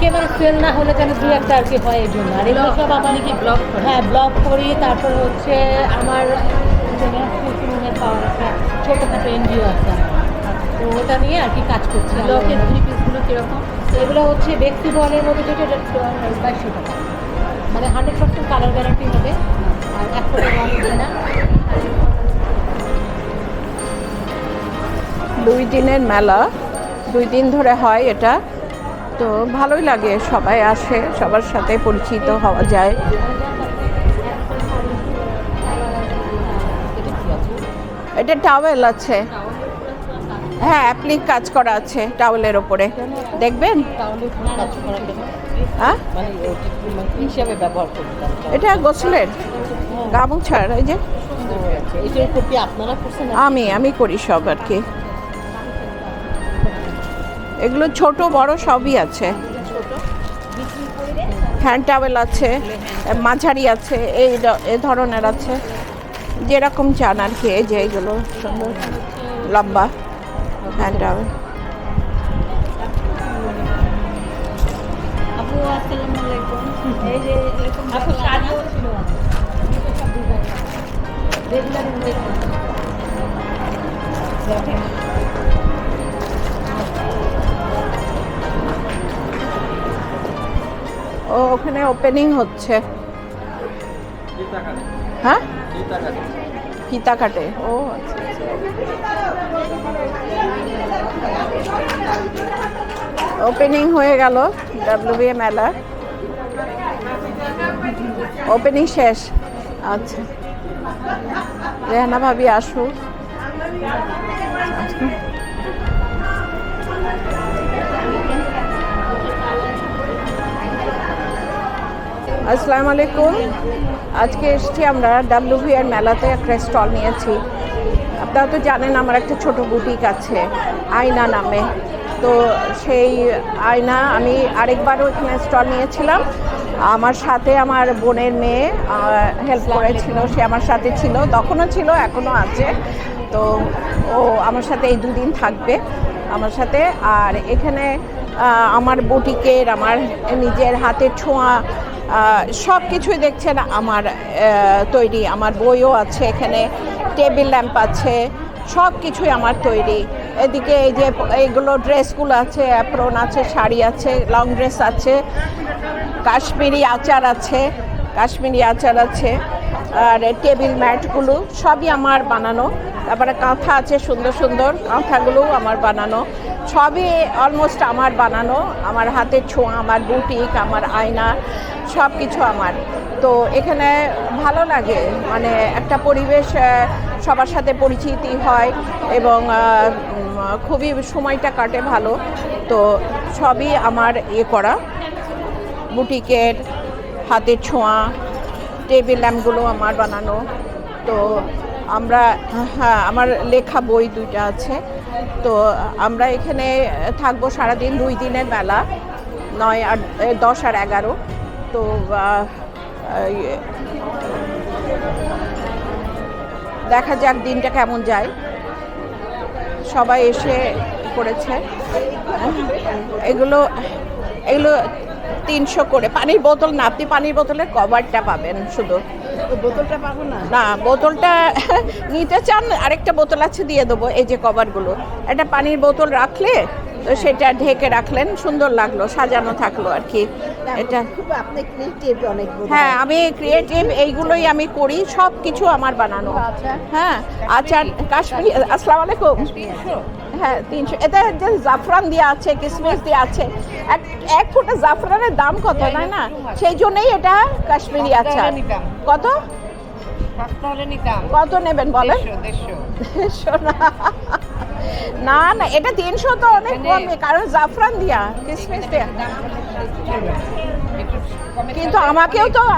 একেবারে সেল না হলে যেন দু একটা আর কি হয় এই জন্য। আর এগুলো সব আমার কি ব্লগ, হ্যাঁ ব্লগ করি। তারপর হচ্ছে আমার পাওয়ার একটা ছোটোখাটো এনজিও আছে, তো ওটা নিয়ে আর কি কাজ করছি। ব্লগের 3 পিসগুলো কীরকম? এগুলো হচ্ছে ব্যক্তি বলের মধ্যে যেটা 2200 টাকা, মানে 100% কালার গ্যারান্টি হবে আর 1 টাকা রং হবে না। 2 দিনের মেলা, 2 দিন ধরে হয় এটা, তো ভালোই লাগে, সবাই আসে, সবার সাথে পরিচিত হওয়া যায়। এটা টাওয়েল আছে, হ্যাঁ অ্যাপ্লিক কাজ করা আছে টাওয়েলের ওপরে, দেখবেন। হ্যাঁ হিসাবে ব্যবহার করতে এটা গোসলের গামুছার, এই যে এটার উপর কি আপনারা করছেন? আমি করি সব আর কি। এগুলো ছোট বড় সবই আছে, হ্যান্ড টাওয়েল আছে, মাঝারি আছে, এই ধরনের আছে, যেরকম চান আর কি। এই যে এইগুলো সুন্দর লম্বা হ্যান্ড টাওয়েল। আপু আসসালামু আলাইকুম। এই যে এরকম আপু শাড়িও ছিল রেগুলার ও ওখানে ওপেনিং হচ্ছে। হ্যাঁ ফিতা কাটে, ও আচ্ছা ওপেনিং হয়ে গেল ডাব্লিউবিএ মেলা, ওপেনিং শেষ। আচ্ছা রেহানা ভাবি আসুক। আসসালামু আলাইকুম। আজকে এসেছি আমরা ডাব্লিউবিএর মেলাতে, একটা স্টল নিয়েছি। আপনারা তো জানেন আমার একটা ছোট বুটিক আছে আয়না নামে, তো সেই আয়না আমি আরেকবারও এখানে স্টল নিয়েছিলাম। আমার সাথে আমার বোনের মেয়ে হেল্প করেছিল, সে আমার সাথে ছিল, তখনও ছিল এখনও আছে। তো ও আমার সাথে এই 2 দিন থাকবে আমার সাথে। আর এখানে আমার বুটিকের, আমার নিজের হাতের ছোঁয়া সব কিছুই দেখছেন আমার তৈরি। আমার বইও আছে এখানে, টেবিল ল্যাম্প আছে, সব কিছুই আমার তৈরি। এদিকে এই যে এইগুলো ড্রেসগুলো আছে, অ্যাপ্রন আছে, শাড়ি আছে, লং ড্রেস আছে, কাশ্মীরি আচার আছে, আর টেবিল ম্যাটগুলো সবই আমার বানানো। তারপরে কাঁথা আছে, সুন্দর সুন্দর কাঁথাগুলোও আমার বানানো, সবই অলমোস্ট আমার বানানো। আমার হাতের ছোঁয়া, আমার বুটিক, আমার আয়না, সব কিছু আমার। তো এখানে ভালো লাগে, মানে একটা পরিবেশ, সবার সাথে পরিচিতি হয় এবং খুবই সময়টা কাটে ভালো। তো সবই আমার করা, বুটিকের, হাতের ছোঁয়া, টেবিল ল্যাম্পগুলো আমার বানানো। তো আমরা, হ্যাঁ আমার লেখা বই 2টা আছে। তো আমরা এখানে থাকবো সারাদিন, 2 দিনের মেলা, 9 আর 10 আর 11। তো দেখা যাক দিনটা কেমন যায়। সবাই এসে করেছে। এগুলো 300 করে। পানির বোতল না, আপনি পানির বোতলের কভারটা পাবেন শুধু, বোতলটা পাবো না? না বোতলটা নিতে চান আরেকটা বোতল আছে দিয়ে দেবো। এই যে কভারগুলো, একটা পানির বোতল রাখলে তো সেটা ঢেকে রাখলেন, সুন্দর লাগলো, সাজানো থাকলো আর কি। এটা খুব আপনি ক্রিয়েটিভ অনেক। হ্যাঁ আমি ক্রিয়েটিভ, এইগুলোই আমি করি, সব কিছু আমার বানানো। হ্যাঁ আচার কাশ্মীরি। আসসালামু আলাইকুম। হ্যাঁ 300। এতে যে জাফরান দেওয়া আছে, কিসমিস দেওয়া আছে, এক ফোঁটা জাফরানের দাম কত, তাই না? সেই জন্যই এটা কাশ্মীরি আচার। কত কত নেবেন বলেন? 150 না না, এটা 300 তো অনেক কমে, কারণ জাফরান দিয়া, কিসমিস দিয়া। কিন্তু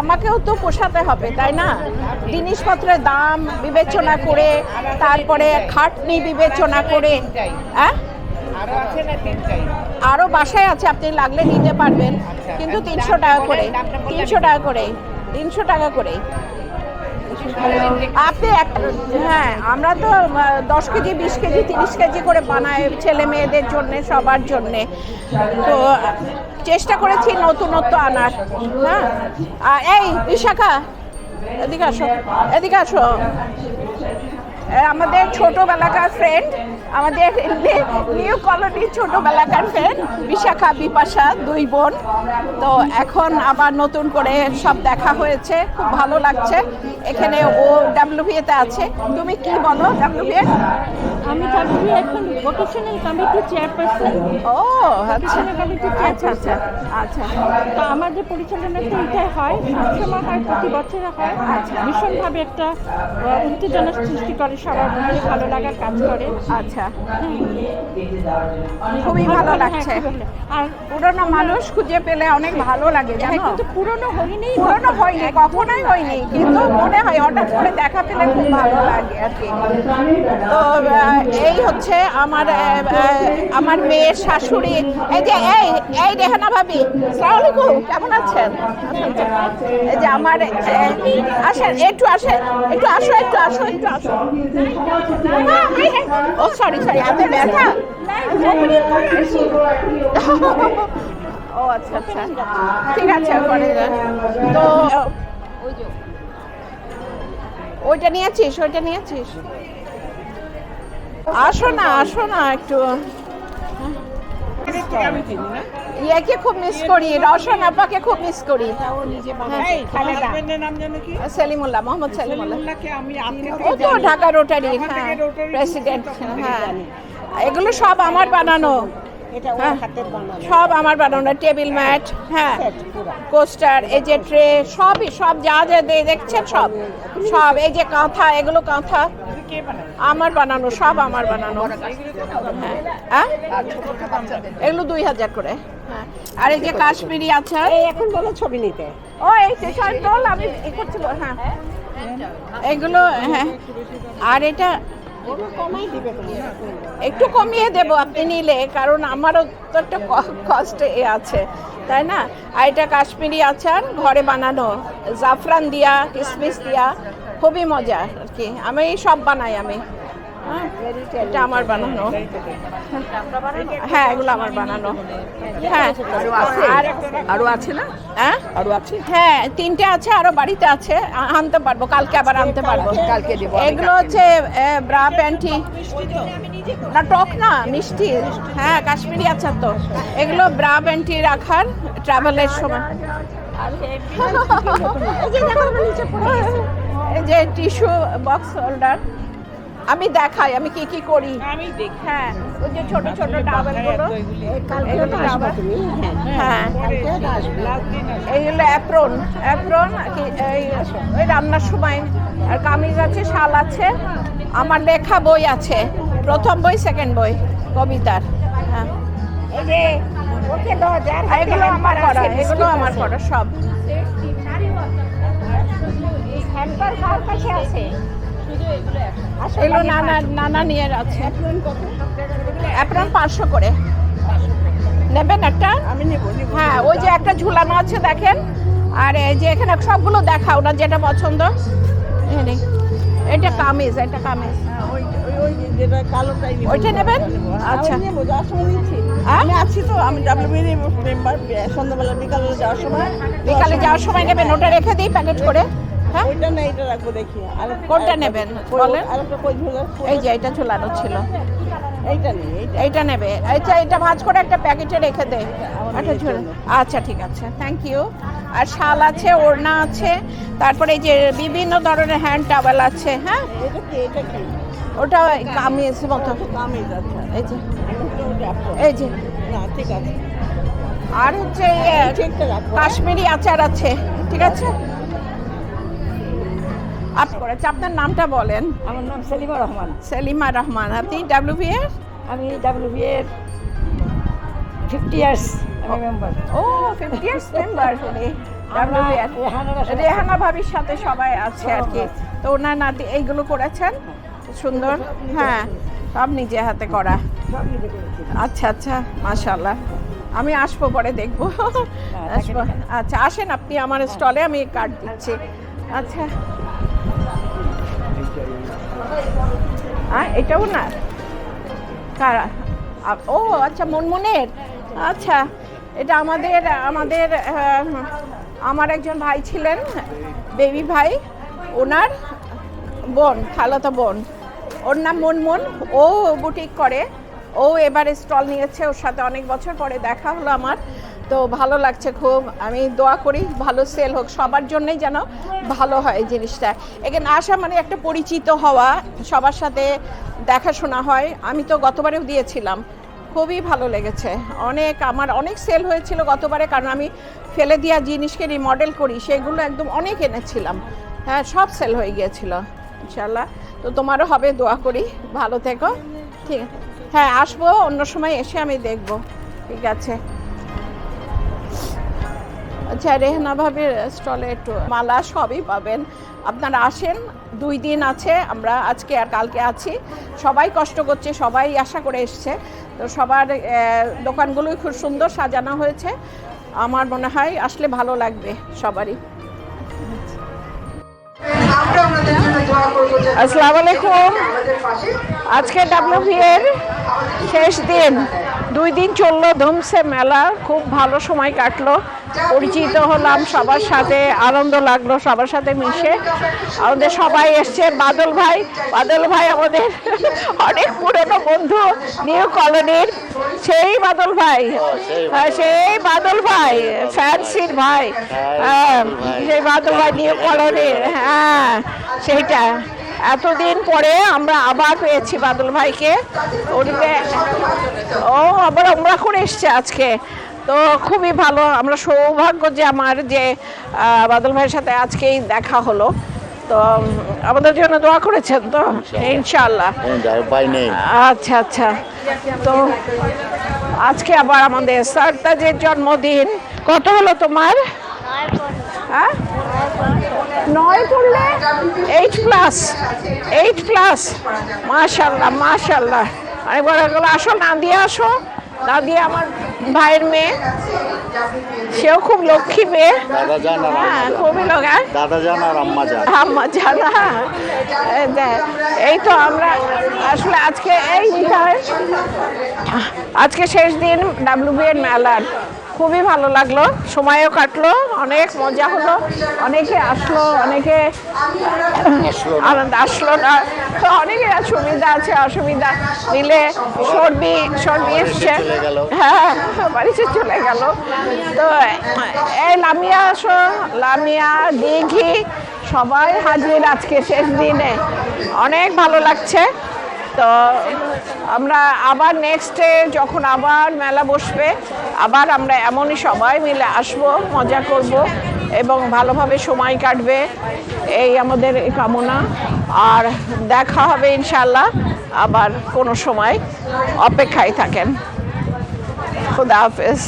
আমাকেও তো পোষাতে হবে, তাই না? জিনিসপত্রের দাম বিবেচনা করে, তারপরে খাটনি বিবেচনা করে। হ্যাঁ আরো বাসায় আছে, আপনি লাগলে নিতে পারবেন, কিন্তু 300 টাকা করে, 300 টাকা করে, 300 টাকা করে। আপনি হ্যাঁ, আমরা তো 10 কেজি 20 কেজি 30 কেজি করে বানাই ছেলে মেয়েদের জন্য, সবার জন্যে। তো চেষ্টা করেছি নতুনত্ব আনার। হ্যাঁ, এই বিশাখা এদিকে আসো, এদিকে আসো। আমাদের ছোটবেলাকার ফ্রেন্ড, আমাদের নিউ কলোনির ছোটবেলাকার ফ্রেন্ড বিশাখা বিপাশা, 2 বোন। তো এখন আবার নতুন করে সব দেখা হয়েছে, খুব ভালো লাগছে। এখানে ও ডাব্লিউবিএতে আছে। তুমি কি বলো ডাব্লিউবিএ? আমি ডাব্লিউবিএ এখন ভোকেশনাল কমিটি চেয়ারপারসন। ও আচ্ছা কমিটি আচ্ছা আচ্ছা আচ্ছা। তো আমাদের পরিচালনাটা এটাই হয়, সবসময় হয়, প্রতি বছরে হয়। আচ্ছা। ভীষণভাবে একটা উত্তেজনা সৃষ্টি করে, সবার মধ্যে ভালো লাগার কাজ করে। আচ্ছা, খুবই ভালো লাগছে। আর পুরনো মানুষ খুঁজে পেলে অনেক ভালো লাগে, জানো। কিন্তু পুরনো হয়নি, পুরনো হয়নি, কখনোই হয়নি, কিন্তু মনে হয় হঠাৎ করে দেখা পেলে খুব ভালো লাগে আর কি। তো এই হচ্ছে আমার মেয়ের শাশুড়ি। এই যে এই রেহানা ভাবি, আসসালামু আলাইকুম, কেমন আছেন? এই যে আমার আসেন, একটু আসেন, একটু আসো, একটু আসো, একটু আসো। ও সরি, হাতে ব্যথা। ও আচ্ছা আচ্ছা, ঠিক আছে। তো ওইটা নিয়েছিস, আসো না একটু। ইয়াকে খুব মিস করি, রওশন আপাকে খুব মিস করি। সেলিমুল্লাহ, মোহাম্মদ সেলিমুল্লাহ। ও তো ঢাকা রোটারি, হ্যাঁ, প্রেসিডেন্ট। হ্যাঁ, এগুলো সব আমার বানানো, সব আমার বানানো। টেবিল ম্যাট, হ্যাঁ, কোস্টার, এই যে ট্রে, সব যা দেখছেন সব এই যে কাঁথা, এগুলো কাঁথা আমার বানানো, সব আমার বানানো। হ্যাঁ, এগুলো 2000 করে। হ্যাঁ, আর এই যে কাশ্মীরি আচার। এখন বলো ছবি নিতে। ও এই স্টেশন ডল আমি করছিল। হ্যাঁ, এগুলো। হ্যাঁ, আর এটা একটু কমিয়ে দেবো আপনি নিলে, কারণ আমারও তো একটা কষ্ট আছে, তাই না। আর এটা কাশ্মীরি আচার, ঘরে বানানো, জাফরান দিয়া, কিশমিশ দিয়া, খুবই মজা আর কি। আমি সব বানাই আমি। হ্যাঁ, এটা আমার বানানো। হ্যাঁ, এগুলো আমার বানানো। হ্যাঁ, আরো আছে না? হ্যাঁ, আরো আছে। হ্যাঁ, 3টে আছে, আরো বাড়িতে আছে, আনতে পারবো, কালকে আবার আনতে পারবো। কালকে দেবো। এগুলো হচ্ছে ব্রা প্যান্টি, না টক না, মিষ্টি। হ্যাঁ, কাশ্মীরি আচার তো। এগুলো ব্রা প্যান্টি রাখার ট্রাভেলের সময়। এই যে টিস্যু বক্স হোল্ডার, আমি দেখাই আমি কি করি। হ্যাঁ, ওই যে ছোট ছোট টাওয়েলগুলো, হ্যাঁ, এইগুলো অ্যাপ্রন ওই রান্নার সময়। আর কামিজ আছে, শাল আছে, আমার লেখা বই আছে, প্রথম বই, সেকেন্ড বই কবিতার। হ্যাঁ, এগুলো আমার করা সব। এগুলো নানা নিয়ে আছে। অ্যাপ্রন 500 করে নেবেন একটা? আমি নেবো। হ্যাঁ, ওই যে একটা ঝুলানো আছে দেখেন। আর এই যে এখানে সবগুলো দেখা, ওনার যেটা পছন্দ। এটা কামিজ, ওইটা নেবেন। আচ্ছা, আমি আছি তো, আমি ডাব্লিউবিএর মেম্বার। সন্ধ্যাবেলা বিকালে যাওয়ার সময় নেবেন, ওটা রেখে দিই প্যাকেট করে। হ্যাঁ, ওইটা না, এটা রাখবো, দেখি। কোনটা নেবেন বলেন? আরেকটা কই ঝোলা? এই যে এটা ঝুলানো ছিল, এইটা নেই, এইটা নেবে। আচ্ছা, এটা ভাঁজ করে একটা প্যাকেটে রেখে দে। আচ্ছা, ঠিক আছে, থ্যাংক ইউ। আর শাল আছে, ওড়না আছে, তারপরে এই যে বিভিন্ন ধরনের হ্যান্ড টাওয়েল আছে। হ্যাঁ, এটা কি? ওটা কামিজ মতো। কামিজ, আচ্ছা। এই যে না, ঠিক আছে। আর হচ্ছে কাশ্মীরি আচার আছে, ঠিক আছে। আপনার নামটা বলেন। আমার নাম সেলিমা রহমান। সেলিমা রহমান। আপনি ডাব্লিউবিএর? আমি ডাব্লিউবিএর 50 ইয়ার্স মেম্বার। ও, 50 ইয়ার্স মেম্বার। রেহানা ভাবির সাথে সবাই আছে আর কি। তো ওনার নাতি এইগুলো করেছেন, সুন্দর। হ্যাঁ, সব নিজে হাতে করা। আচ্ছা আচ্ছা, মাশাআল্লাহ। আমি আসবো, পরে দেখবো। আসবো। আচ্ছা, আসেন আপনি আমার স্টলে, আমি কার্ড দিচ্ছি। আচ্ছা, হ্যাঁ এটাও না কারা ও আচ্ছা মনমনের আচ্ছা এটা আমাদের আমাদের আমার একজন ভাই ছিলেন বেবি ভাই ওনার বোন খালাতো বোন ওর নাম মনমন ও বুটিক করে ও এবারে স্টল নিয়েছে ওর সাথে অনেক বছর পরে দেখা হলো আমার তো ভালো লাগছে খুব আমি দোয়া করি ভালো সেল হোক সবার জন্যই যেন ভালো হয় জিনিসটা এখানে আসা মানে একটা পরিচিত হওয়া সবার সাথে দেখাশোনা হয় আমি তো গতবারেও দিয়েছিলাম খুবই ভালো লেগেছে আমার অনেক সেল হয়েছিল গতবারে কারণ আমি ফেলে দেওয়া জিনিসকে রিমডেল করি সেগুলো একদম অনেক এনেছিলাম হ্যাঁ সব সেল হয়ে গিয়েছিল ইনশাল্লাহ তো তোমারও হবে দোয়া করি ভালো থেকো ঠিক আছে হ্যাঁ আসবো অন্য সময় এসে আমি দেখব ঠিক আছে আচ্ছা রেহানা ভাবির স্টলে একটু মালা সবই পাবেন আপনারা আসেন 2 দিন আছে আমরা আজকে আর কালকে আছি সবাই কষ্ট করছে সবাই আশা করে এসছে তো সবার দোকানগুলোই খুব সুন্দর সাজানো হয়েছে আমার মনে হয় আসলে ভালো লাগবে সবারই আসসালামু আলাইকুম আজকে ডাব্লিউপি এর শেষ দিন 2 দিন চললো ধুমসে মেলা খুব ভালো সময় কাটলো পরিচিত হলাম সবার সাথে আনন্দ লাগলো সবার সাথে মিশে আমাদের সবাই এসছে বাদল ভাই আমাদের অনেক পুরনো বন্ধু নিউ কলোনির সেই বাদল ভাই ফ্যান্সির ভাই সেই বাদল ভাই নিউ কলোনির হ্যাঁ সেইটা এতদিন পরে আমরা আবার পেয়েছি বাদল ভাইকে ওদিকে ও আবার আমরা করে এসছে আজকে তো খুবই ভালো আমরা সৌভাগ্য যে আমার যে বাদল ভাইয়ের সাথে আজকেই দেখা হলো তো আমাদের জন্য দোয়া করেছেন তো ইনশাআল্লাহ আচ্ছা আচ্ছা তো আজকে আবার আমাদের সারতাজের জন্মদিন কত হলো তোমার হ্যাঁ 9 পড়লে 8 প্লাস মাশাআল্লাহ আরেকবার আসো নাদিয়া আমার ভাইয়ের মেয়ে সেও খুব লক্ষ্মী মেয়ে হ্যাঁ খুবই আম্মা জান এই তো আমরা আসলে আজকে শেষ দিন ডাব্লিউবি এর মেলার খুবই ভালো লাগলো সময়ও কাটলো অনেক মজা হলো অনেকে আসলো অনেকে আনন্দ আসলো না তো অনেকের সুবিধা আছে অসুবিধা মিলে সর্দি এসছে হ্যাঁ বাড়িতে চলে গেল তো এই লামিয়া দিঘি সবাই হাজির আজকে শেষ দিনে অনেক ভালো লাগছে তো আমরা আবার নেক্সটে যখন আবার মেলা বসবে আবার আমরা এমনই সবাই মিলে আসবো মজা করব এবং ভালোভাবে সময় কাটবে এই আমাদের কামনা আর দেখা হবে ইনশাআল্লাহ আবার কোনো সময় অপেক্ষায় থাকেন খুদা হাফেজ